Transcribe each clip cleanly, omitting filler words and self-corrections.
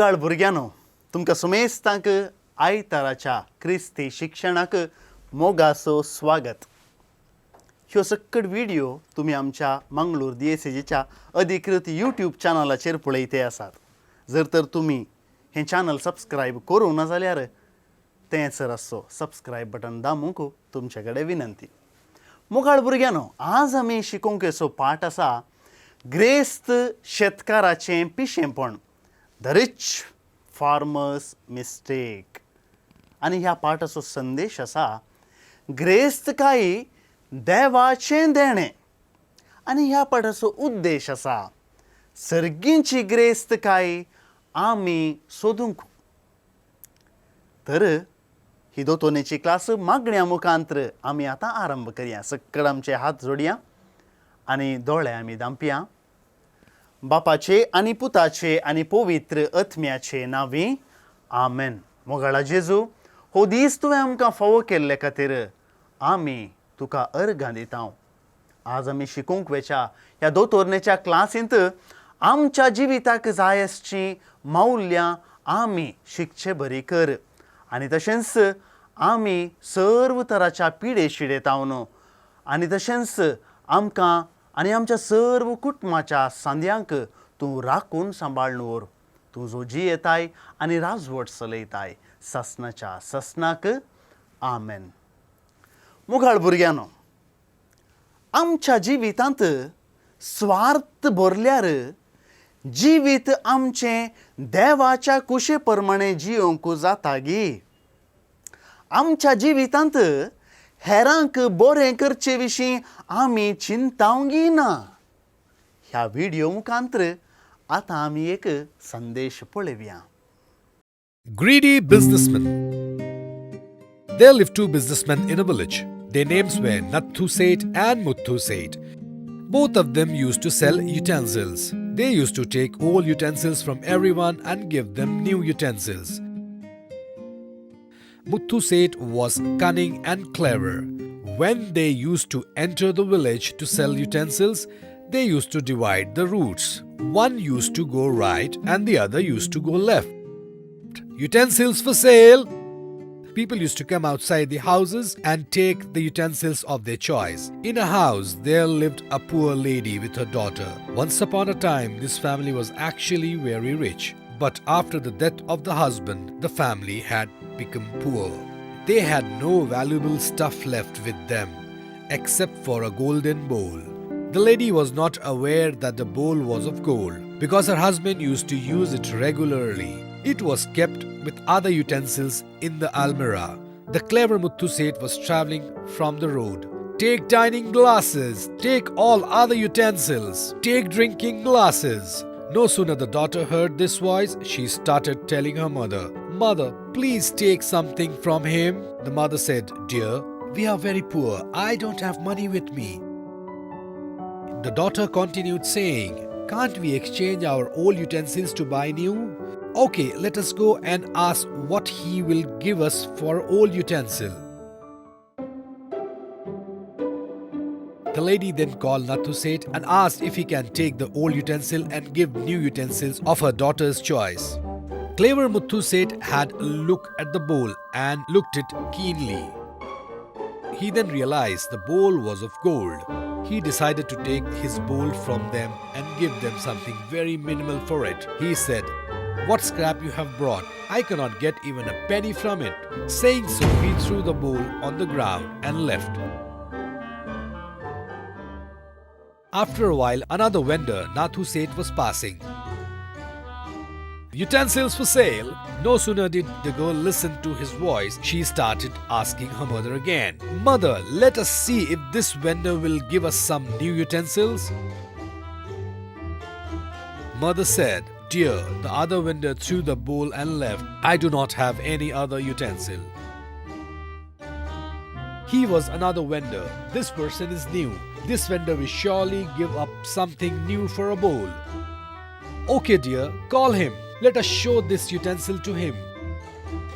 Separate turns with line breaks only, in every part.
मोगाळ भुरग्यानो, तुमकां सुमेस्तांक आयताराच्या क्रिस्ती शिक्षणाक मोगाचो स्वागत. ह्यो सक्कड व्हिडिओ तुमी आमच्या मंगळूर DSAGच्या अधिकृत यूट्यूब चॅनलाचेर पळयते आसात. जर तर तुमी हें चॅनल सबस्क्रायब करूं ना जाल्यार तेंच रस्सो सबस्क्रायब बटन दामूंक तुमचे कडेन विनंती. मोगाळ भुरग्यानो, आज आमी शिकोवंक येसो पाठ आसा ग्रेस्त शेतकाराचें पिशेंपण, द रिच फार्मर्स मिस्टेक. आनी ह्या पाठाचो संदेश आसा ग्रेस्तकायी देवाचें देणें. आनी ह्या पाठाचो उद्देश आसा सर्गींची ग्रेस्तकायी आमी सोदूंक. तर ही दोतोनेची क्लास मागण्या मुखांतर आमी आतां आरंभ करया. सक्कड आमचे हात जोडया आनी दोळे आमी धांपया. बापाचे आनी पुताचे आनी पवित्र आत्म्याचे नांवी आमेन. मोगाळा जेजू, हो दीस तुवें आमकां फावो केल्ले खातीर आमी तुका अर्गां दिता. आज आमी शिकूंक वेच्या ह्या दोतोरनेच्या क्लासींत आमच्या जिविताक जाय आसचीं मौल्यां आमी शिकचे बरी कर. आनी तशेंच आमी सर्व तराच्या पिडे शिडेतावन आनी तशेंच आमकां आनी आमच्या सर्व कुटुंबाच्या सांद्यांक तूं राखून सांबाळून व्हर. तूं जो जी येताय आनी राजवट चलयताय ससनाच्या ससनाक आमेन. मुघाळ भुरग्यानो, आमच्या जिवितांत स्वार्थ भरल्यार जिवीत आमचें देवाच्या कुशे प्रमाणे जियोंक जाता गी. आमच्या जिवितांत हेरांक बरें करचे विशीं आमी चिंतावंगी ना. ह्या व्हिडिओ मुखांतर आतां आमी एक संदेश पळोवया.
Greedy businessmen. There lived two businessmen in a village. Their names were Nathu Seth and Muthu Seth. Both of them used to sell utensils. They used to take old utensils from everyone and give them new utensils. Muthu Seth was cunning and clever. When they used to enter the village to sell utensils, they used to divide the routes. One used to go right and the other used to go left. Utensils for sale. People used to come outside the houses and take the utensils of their choice. In a house, there lived a poor lady with her daughter. Once upon a time, this family was actually very rich. But after the death of the husband, the family had become poor. They had no valuable stuff left with them, except for a golden bowl. The lady was not aware that the bowl was of gold, because her husband used to use it regularly. It was kept with other utensils in the almirah. The clever Muthu Seth was travelling from the road. Take dining glasses, take all other utensils, take drinking glasses. No sooner the daughter heard this voice, she started telling her mother, "Mother, please take something from him." The mother said, "Dear, we are very poor. I don't have money with me." The daughter continued saying, "Can't we exchange our old utensils to buy new? Okay, let us go and ask what he will give us for old utensil." The lady then called Nathu Seth and asked if he can take the old utensil and give new utensils of her daughter's choice. Clever Muthu Seth had a look at the bowl and looked it keenly. He then realized the bowl was of gold. He decided to take his bowl from them and give them something very minimal for it. He said, "What scrap you have brought? I cannot get even a penny from it." Saying so, he threw the bowl on the ground and left. After a while, another vendor, Nathu Seth, was passing. "Utensils for sale." No sooner did the girl listen to his voice, she started asking her mother again, "Mother, let us see if this vendor will give us some new utensils." Mother said, "Dear, the other vendor threw the bowl and left. I do not have any other utensil." He was another vendor. This person is new. This vendor will surely give up something new for a bowl. "Okay, dear, call him. Let us show this utensil to him."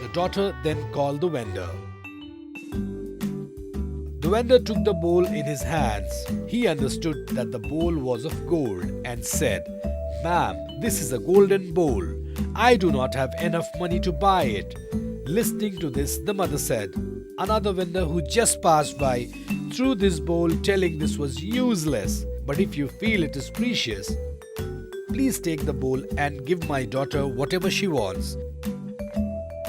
The daughter then called the vendor. The vendor took the bowl in his hands. He understood that the bowl was of gold and said, "Ma'am, this is a golden bowl. I do not have enough money to buy it. Listening to this, the mother said, another vendor who just passed by threw this bowl, telling this was useless. But if you feel it is precious, please take the bowl and give my daughter whatever she wants.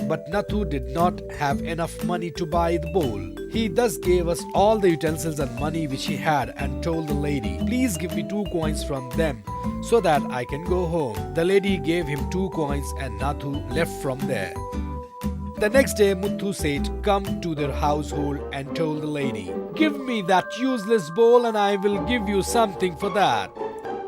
But Nathu did not have enough money to buy the bowl. He thus gave us all the utensils and money which he had and told the lady, please give me 2 coins from them so that I can go home. The lady gave him 2 coins and Nathu left from there. The next day, Muthu said, come to their household and told the lady, give me that useless bowl and I will give you something for that.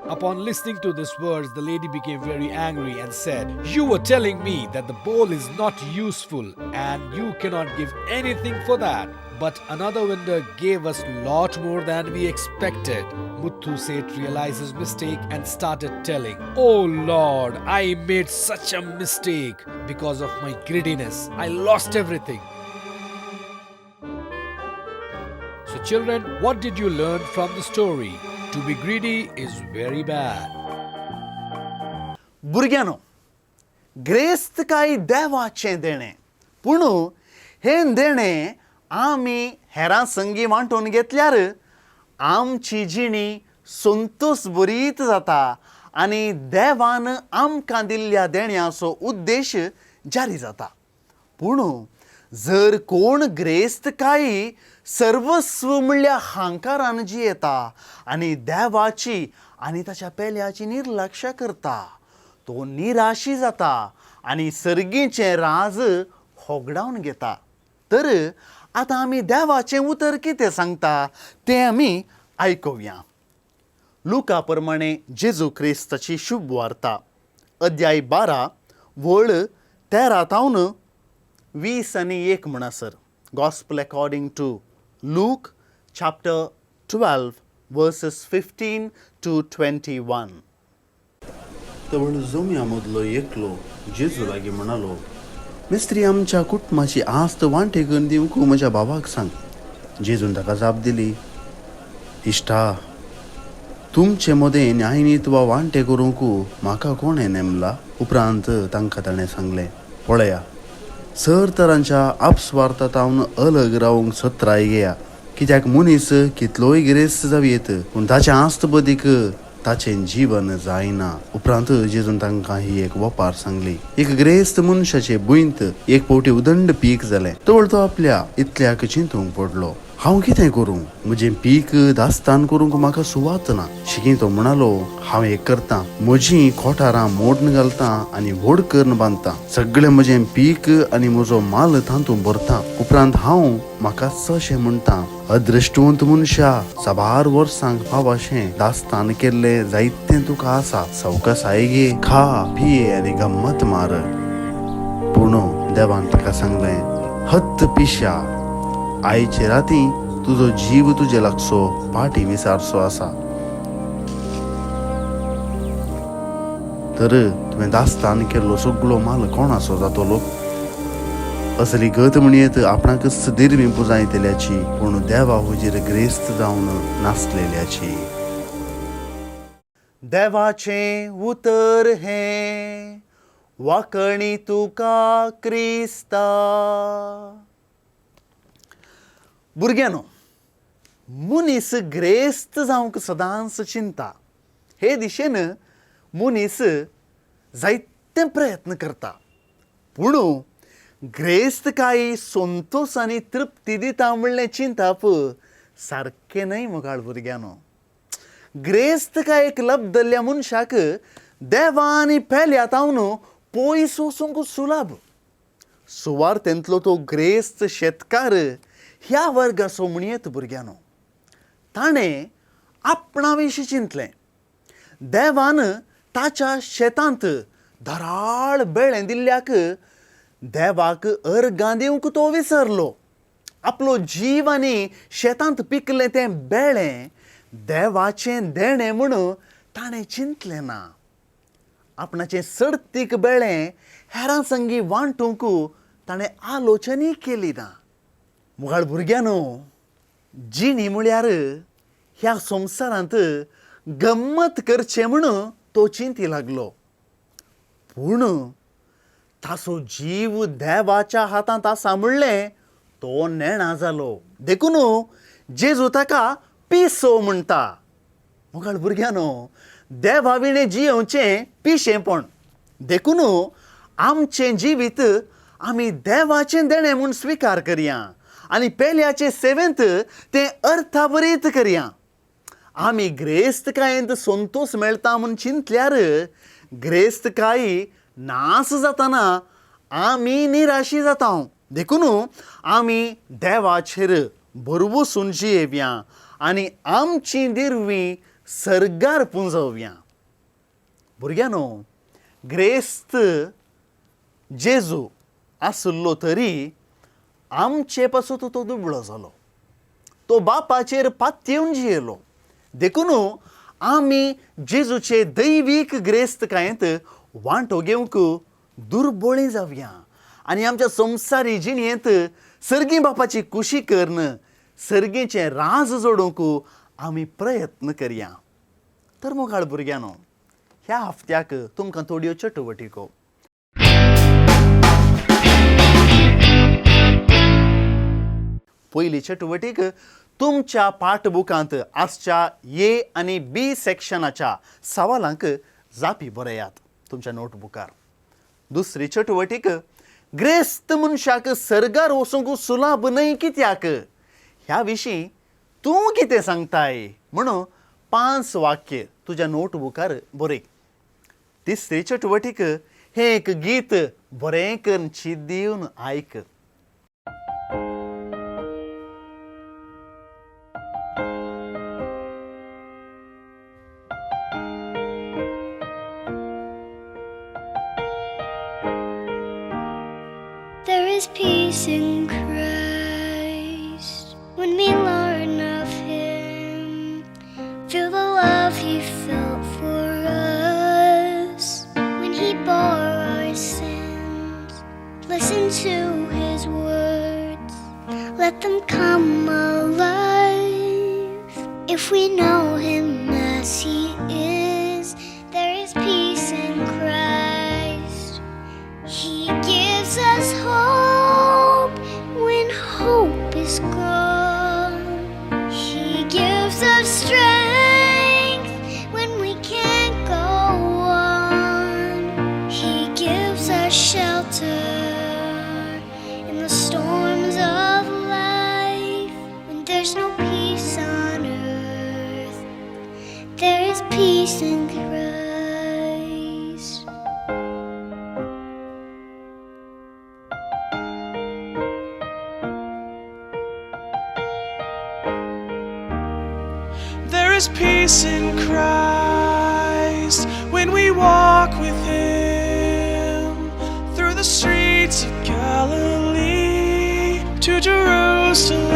Upon listening to these words, the lady became very angry and said, you were telling me that the bowl is not useful and you cannot give anything for that. But another vendor gave us lot more than we expected. Muthu Seth realized his mistake and started telling, oh Lord, I made such a mistake because of my greediness. I lost everything. So children, what did you learn from the story? To be greedy is very bad.
भुरग्यानो, ग्रेस्त काय देवाचें देणें, पूण हें देणें आमी हेरां संगी वांटून घेतल्यार आमची जिणी संतोष भरीत जाता आनी देवान आमकां दिल्ल्या देण्याचो उद्देश जारी जाता. पूण जर कोण ग्रेस्त काय सर्वस्व म्हणल्या हांकारान जियेता आनी देवाची आनी ताच्या पेल्याची निर्लक्ष करता, तो निराशी जाता आनी सर्गीचें राज होगडावन घेता. तर आतां आमी देवाचें उतर कितें सांगता तें आमी आयकुया. लुका प्रमाणे जेजू क्रिस्ताची शुभ वार्ता, अध्याय 12 वळ 13 तावन 20 आनी 1 म्हणसर. Gospel according to Luke chapter 12 verses 15 to 21. तवळ जोम्यामदलो एकलो जेजू लागीं म्हणालो, मिस्त्री आमच्या कुटुंबाची आस्त वांटे करून दिवंक म्हज्या भावाक सांग. जेजून ताका जाप दिली, इश्टा, तुमचे मदें न्यायनीत वा वांटे करूंक म्हाका कोणें नेमला? उपरांत तांकां ताणें सांगलें, पळया, सर तरांच्या आपस्वार्थांतावन अलग रावंक सत्राय घेया. कित्याक मनीस कितलोय गिरेस्त जावयेत पूण ताचे आस्त बदीक ताचें जीवन जायना. उपरांत जेजून तांकां ही एक वपार सांगली. एक गिरेस्त मनशाचे बुंत एक फावटी उदंड पीक जालें. तवळ तो आपल्या इतल्याक चिंतूंक पडलो, हांव कितें करूं? म्हजें पीक दास्तान करूंक म्हाका सुवात ना. शिकी तो म्हणालो, हांव एक करतां, म्हजीं खोटारां मोडून घालतां आनी व्हड करून बांदतां. सगळें म्हजें पीक आनी म्हजो माल तातूंत भरतां. उपरांत हांव म्हाका अशें म्हणटां, अदृश्टवंत मनशा, 12 वर्सांक फावाशें दास्तान केल्लें जायतें तुका आसा. सवकासाय घे, खा, पिये आनी गम्मत मार. पूण देवान ताका सांगलें, हत्त पिश्या, आयचे राती तुजो जीव तुजे लागसो पाटी विसारचो आसा. तर तुवें दास्तान केल्लो सगळो माल कोणाचो जातलो? असली गत म्हणयेत आपणाकच दिरवी पुजायतल्याची, पूण देवा हुजीर ग्रेस्त जावन नासलेल्याची. देवाचें उतर हें वाकणी तुका क्रिस्ता. भुरग्यानो, मनीस ग्रेस्त जावंक सदांच चिंता. हे दिशेन मनीस जायते प्रयत्न करता, पूण ग्रेस्तकाय संतोष आनी तृप्ती दिता म्हणलें चिंतप सारकें न्हय मुगाळ भुरग्यानो. ग्रेस्तकायेक लब्धल्ल्या मनशाक देवा आनी पेल्यातावन पयस वचूंक सुलभ. सुवार्थेंतलो तो ग्रेस्त शेतकार ह्या वर्गाचो म्हणयेत भुरग्यानो. ताणें आपणा विशीं चिंतलें. देवान ताच्या शेतांत धराळ बेळें दिल्ल्याक देवाक अर्गां दिवंक तो विसरलो. आपलो जीव आनी शेतांत पिकलें तें बेळें देवाचें देणें म्हूण ताणें चिंतलें ना. आपणाचें सर्तीक बेळें हेरां संगी वांटूंक ताणें आलोचनय केली ना. मुगाळ भुरग्यानो, जिणी म्हळ्यार ह्या संवसारांत गम्मत करचें म्हूण तो चिंती लागलो. पूण तासो जीव देवाच्या हातांत आसा म्हणलें तो नेणा जालो. देखून जेजू ताका पिसो म्हणटा. मोगाळ भुरग्यानो, देवा विणें जियोवचें पिशेंपण. देखून आमचें जिवीत आमी देवाचें देणें म्हूण स्विकार करया आनी पेल्याचे सेवेंत तें अर्थाभरीत करया. आमी ग्रेस्तकायेंत संतोश मेळटा म्हूण चिंतल्यार ग्रेस्तकायी नास जाताना आमी निराशी जाता. देखून आमी देवाचेर भरवसून जियेवया आनी आमचीं दिरवीं सर्गार पुंजोवया. भुरग्यानो, ग्रेस्त जेजू आसलो तरी आमचे पासून तो दुबळो जालो. तो बापाचेर पातयेवन जियेलो. देखून आमी जेजूचे दैवीक ग्रेस्तकायेंत वांटो घेवंक दुर्बळीं जावया आनी आमच्या संवसारी जिणेंत सर्गी बापाची कुशी करन सर्गेचें राज जोडूंक आमी प्रयत्न करया. तर मोगाळ भुरग्यानो, ह्या हफ्त्याक तुमकां थोड्यो चटवटिको. पयली चटवटीक तुमच्या पाठबुकांत आसच्या ए आनी बी सेक्शनाच्या सवालांक जापी बरयात तुमच्या नोटबुकार. दुसरी चटवटीक ग्रेस्त मनशाक सर्गार वचूंक सुलभ न्हय कित्याक ह्या विशीं तूं कितें सांगताय म्हणून 5 वाक्य तुज्या नोटबुकार बरय. तिसरी चटवटीक हें एक गीत बरें करून शीत दिवन आयक.
There is peace in Christ when we learn of Him. Feel the love He felt for us when He bore our sins. Listen to His words, let them come alive. If we know Him as He is, there is peace in Christ. He gives us hope when hope is gone. He gives us strength when we can't go on. He gives us shelter in the storms of life. When there's no peace on earth, there is peace in Christ.
There is peace in Christ when we walk with Him through the streets of Galilee to Jerusalem.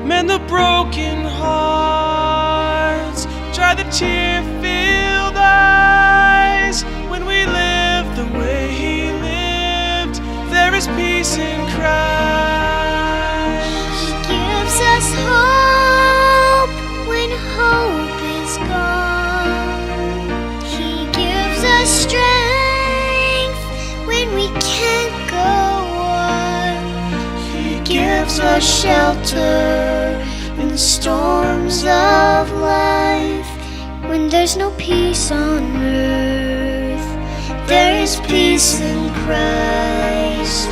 Mend the broken hearts, dry the tear-filled eyes. When we live the way He lived, there is peace in Christ.
He gives us hope when hope is gone. He gives us strength when we can't go on. He gives us shelter in the storms of life. When there's no peace on earth, there is peace in Christ.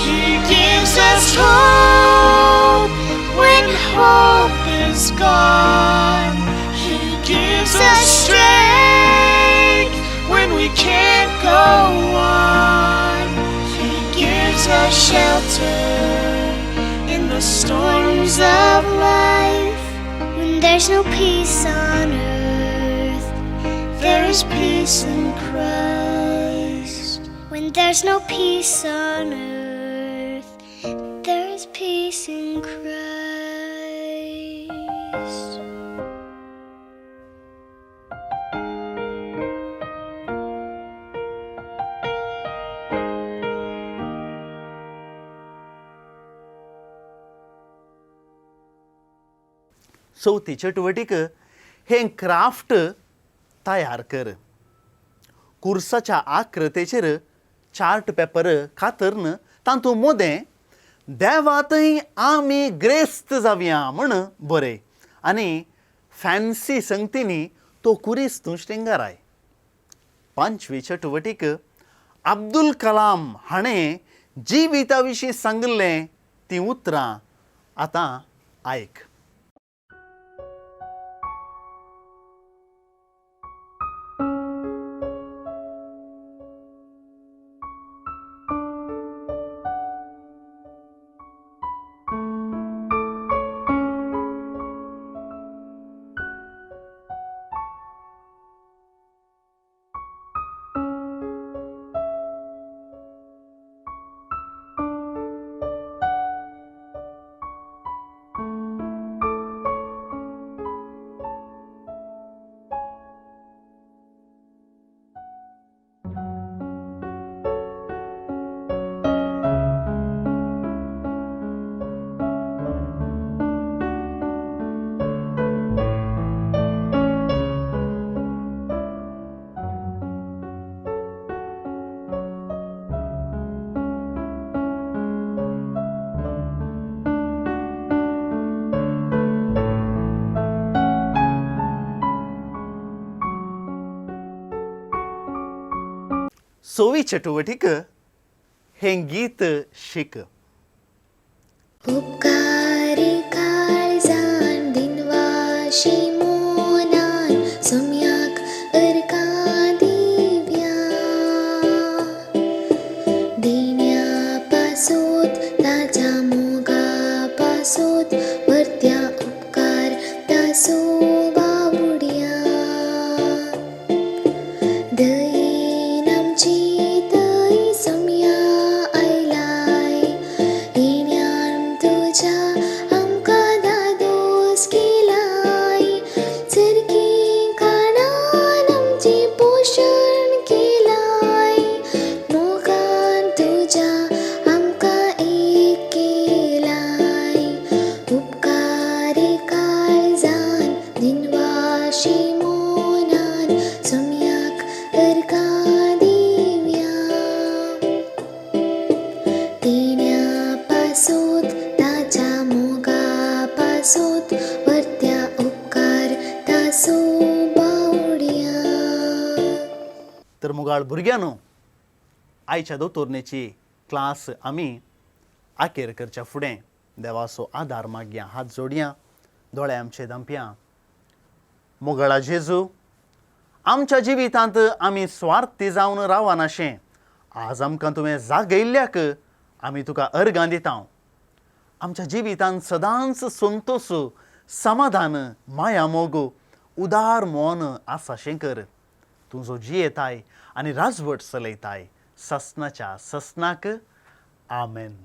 He gives us hope when hope is gone. He gives us strength when we can't go on. He gives us shelter in the storms of life.
When there's no peace on earth, there is peace in Christ. When there's no peace on earth, is peace in Christ.
चवथी चटवटीक हे craft तयार कर. कुर्साच्या आकृतेचेर chart paper कातरन तातूंत मोदें देवातय आमी ग्रेस्त जावया म्हण बरय आनी fancy संगतींनी तो कुरिस्तू श्रिंगाराय. पांचवी चटवटीक अब्दुल कलाम हाणें जिविता विशीं सांगलें तीं उतरां आतां आयक. सवी चटवटीक हें गीत शिक.
उपकारी काळजान दिनवाशी मोनान सम्याक अर्कां दिव्या देण्या पासोत ताच्या मोगा पासोत वर्त्या उपकार तासो बावड्या दयेन आमची तय सम्या आयलाय येण्यान तुज्या आमकां दादोस केलाय सरकी खाणान आमची पोशण केलाय मोगान तुज्या आमकां एक केलाय उपकारी काळजान दिनवाशी मोनान सम्याक अर्कां दिव्या देण्या पासोत ताच्या मोगा पासोत वर्त्या उपकार तासो बावड्या.
तर मुगाळ भुरग्यांनो, आयच्या दोतोरनेची क्लास आमी आखेर करच्या फुडें देवाचो आदार मागया. हात जोडया, दोळे आमचे धांपया. मुगाळा जेजू, आमच्या जिवितांत आमी स्वार्थी जावन रावनाशें आज आमकां तुवें जागयल्ल्याक आमी तुका अर्गां दिता. आमच्या जिवितांत सदांच संतोश, समाधान, माया मोग, उदार मोन आसाशें कर. तुजो जियेताय आनी राजवट चलयताय ससनाच्या ससनाक. आमेन.